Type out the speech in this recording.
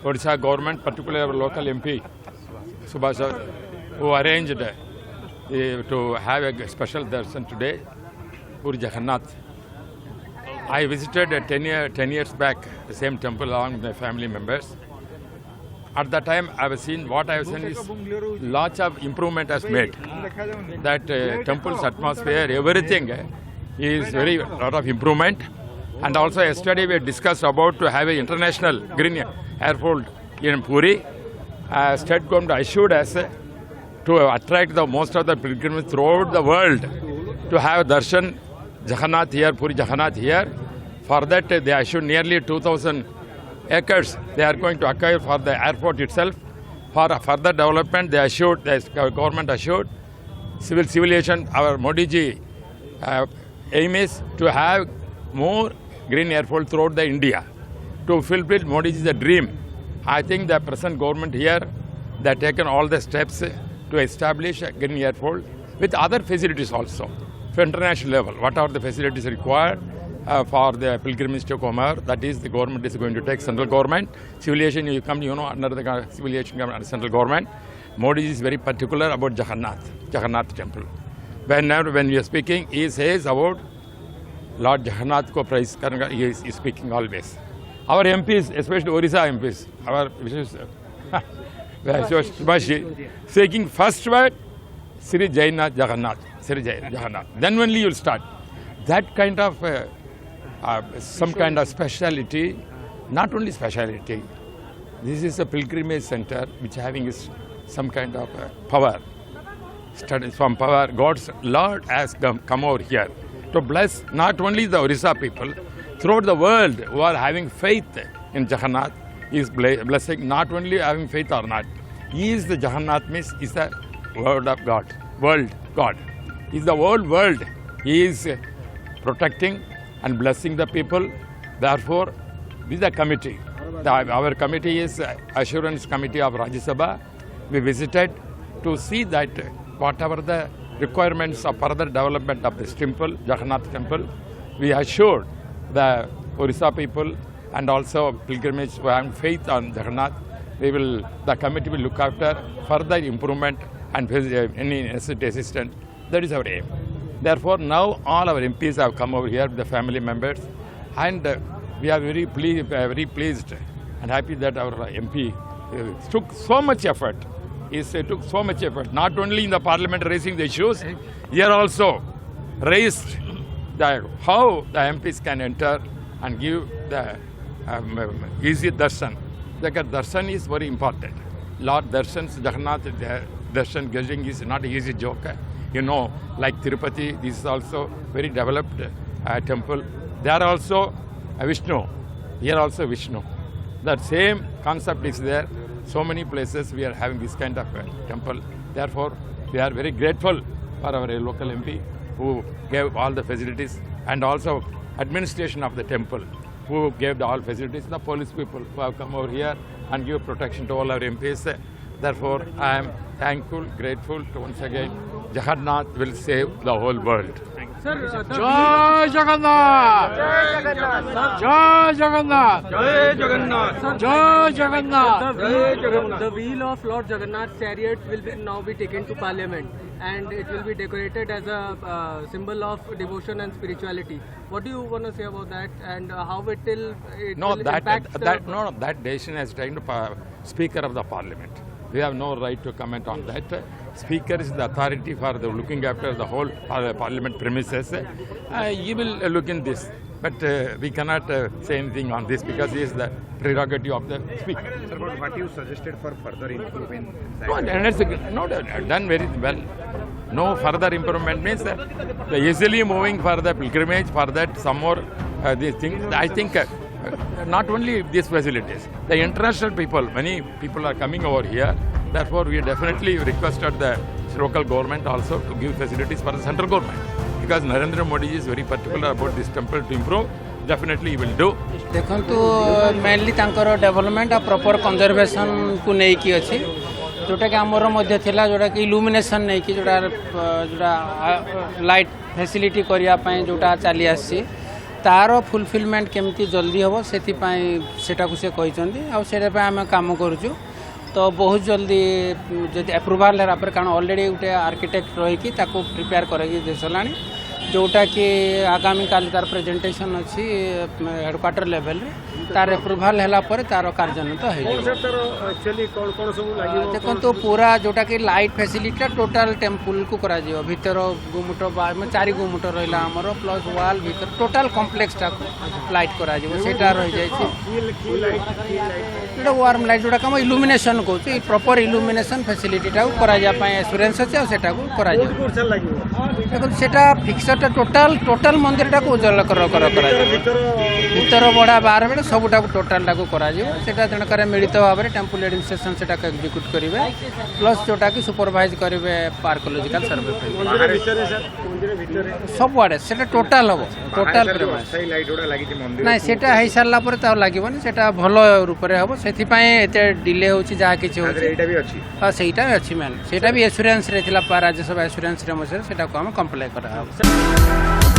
Odisha government, particularly our local MP, Subhash, who arranged to have a special darshan today, Puri Jagannath. I visited 10 years back the same temple along with my family members. At that time, I have seen is lots of improvement has made. That temple's atmosphere, everything is very lot of improvement. And also yesterday we discussed about to have an international green airport in Puri. State government assured us to attract the most of the pilgrims throughout the world to have darshan Jagannath here, Puri Jagannath here. For that they assured nearly 2,000 acres they are going to acquire for the airport itself. For further development, they assured, the government assured, civil aviation, our Modi ji aim is to have more green airport throughout the India. To fulfill Modi ji's dream, I think the present government here, they have taken all the steps to establish a green airport with other facilities also. For international level, what are the facilities required for the pilgrimage to come here? That is, the government is going to take central government. Civil aviation, you come, under the civil aviation government, central government. Modi is very particular about Jagannath temple. When you are speaking, he says about Lord Jagannath ko praise karanga, he is speaking always. Our MPs, especially Orissa MPs, our speaking first word, Sri Jagannath Jagannath, Sri Jagannath. Then only you will start. That kind of some kind of speciality, not only speciality, this is a pilgrimage center which having some kind of power. From power, God's Lord has come over here to bless not only the Orissa people, throughout the world who are having faith in Jagannath. He is blessing not only having faith or not. He is the Jagannath means is the word of God, world God. He is the whole world. He is protecting and blessing the people. Therefore, this is a committee. Our committee is Assurance Committee of Rajya Sabha. We visited to see that whatever the requirements of further development of this temple, Jagannath temple, we assured the Orissa people and also pilgrimage who have faith on Jagannath. The committee will look after further improvement and any necessary assistance. That is our aim. Therefore, now all our MPs have come over here with the family members, and we are very pleased and happy that our MP took so much effort. He took so much effort, not only in the parliament raising the issues, here also raised how the MPs can enter and give the easy darshan. The darshan is very important. Lord Darshan's Jagannath darshan getting is not an easy joke. Like Tirupati, this is also very developed temple. There also Vishnu, here also Vishnu. That same concept is there. So many places we are having this kind of temple. Therefore, we are very grateful for our local MP who gave all the facilities, and also administration of the temple who gave all facilities, the police people who have come over here and give protection to all our MPs. Therefore, I am thankful, grateful to once again Jagannath will save the whole world. Jai Jagannath! Jai Jagannath! Jai Jagannath! Jai Jagannath! Jai Jagannath! The wheel of Lord Jagannath's chariot will now be taken to Parliament, and it will be decorated as a symbol of devotion and spirituality. What do you want to say about that, and how it will impact? That decision has taken the Speaker of the Parliament. We have no right to comment on that. Speaker is the authority for looking after the whole Parliament premises. He will look in this. But we cannot say anything on this because he is the prerogative of the Speaker. Sir, but what you suggested for further improvement? Done very well. No further improvement means easily moving for the pilgrimage, for that some more these things. I think not only these facilities, the international people, many people are coming over here. Therefore, we definitely requested the local government also to give facilities for the central government. Because Narendra Modi is very particular about this temple to improve, definitely he will do. देखो mainly तांकर development और proper conservation को नहीं की अच्छी जोटा कि आमर मध्य थिला जोटा कि इल्यूमिनेशन नहीं की जोटा लाइट फैसिलिटी करिया पई जोटा चली आसी तार फुलफिलमेंट केमती जल्दी हम से से कहते आम कम करुचु तो बहुत जल्दी जब अप्रूवाल है कारण ऑलरेडी गोटे आर्किटेक्ट रही प्रिपेयर कर सारा जोटा कि आगामी काल तार प्रेजेंटेशन अच्छी हेडक्वार्टर लेवल रे तार अप्रूवाल है तार कार्यान्वित देखो तो पूरा जोटा कि लाइट फैसिलिटी टोटाल टेम्पल को करा भीतर गुमुट 4 गुमुट रहा आमर प्लस वाल भीतर टोटाल कॉम्प्लेक्स टाक लाइट करा रही जाए वार्म लाइट जोटा कम इल्यूमिनेशन कहूँ प्रॉपर इल्यूमिनेशन फैसिलिटी एश्योरेंस अच्छे और देखो सेटा फिक्सरटा टोटाल मंदिर टाक उज्जवल भीतर बड़ा बाहर बेले सबूटा टोटाल टाक जनकर मिलित भाव में टेम्पल एडमिनिस्ट्रेशन से एक्जिक्यूट करेंगे प्लस जोटा कि सुपरवाइज करेंगे आर्कोलॉजिकल सर्वे सब आड़े से टोटाल हम टोटाल ना से हो सारा लगे से भल रूप से हम से डिले हो जहाँ कि हाँ सहीटा भी अच्छी मैन से भी एश्योरेंस राज्यसभा एश्योरेंस हम कम्प्लाई करा।